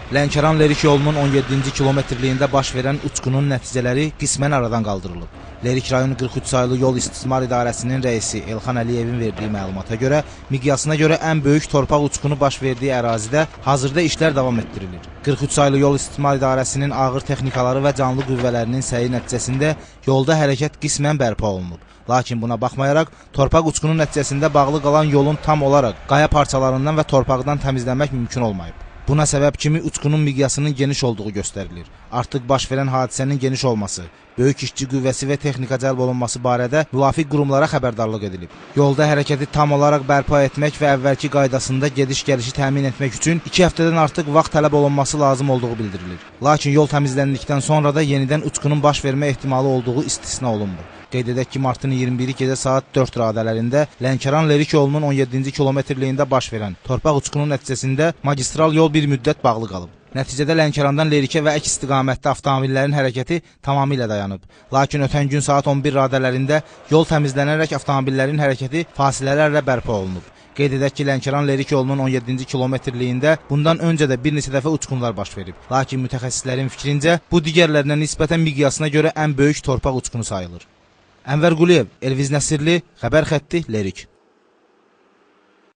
Lənkəran-Lerik yolunun 17-ci kilometrliyində baş verən uçqunun nəticələri qismən aradan qaldırılıb. Lerik rayon 43 saylı yol istismar idarəsinin rəisi Elxan Əliyevin verdiyi məlumata görə, miqyasına görə ən böyük torpaq uçqunu baş verdiyi ərazidə hazırda işlər davam etdirilir. 43 saylı yol istismar idarəsinin ağır texnikaları və canlı qüvvələrinin səyi nəticəsində yolda hərəkət qismən bərpa olunub. Lakin buna baxmayaraq, torpaq uçqunun nəticəsində bağlı qalan yolun tam olaraq qaya parçalarından və torpaqdan təmizlənmək mümkün olmayıb. Buna səbəb kimi uçqunun miqyasının geniş olduğu göstərilir. Artıq baş verən hadisənin geniş olması, böyük işçi qüvvəsi və texnika cəlb olunması barədə müvafiq qurumlara xəbərdarlıq edilib. Yolda hərəkəti tam olaraq bərpa etmək və əvvəlki qaydasında gediş-gəlişi təmin etmək üçün 2 həftədən artıq vaxt tələb olunması lazım olduğu bildirilir. Lakin yol təmizləndikdən sonra da yenidən uçqunun baş vermə ehtimalı olduğu istisna olunmur. Qeyd edək ki, martın 21-i gecə saat 4 radələrində Lənkəran-Lerik yolunun 17-ci kilometrliyində baş verən torpaq uçqunun nəticəsində magistral yol bir müddət bağlı qalıb. Nəticədə Lənkərandan Lerikə və əks istiqamətdə avtomobillərin hərəkəti tamamilə dayanıb. Lakin ötən gün saat 11 radələrində yol təmizlənərək avtomobillərin hərəkəti fasilələrlə bərpa olunub. Qeyd edək ki, Lənkəran-Lerik yolunun 17-ci kilometrliyində bundan öncə də bir neçə dəfə uçqunlar baş verib. Lakin mütəxəssislərin fikrincə, bu digərlərinə nisbətən miqyasına görə ən böyük torpaq uçqunu sayılır. Ənvər Quliyev, Elviz Nəsirli, Xəbər xətti, Lerik.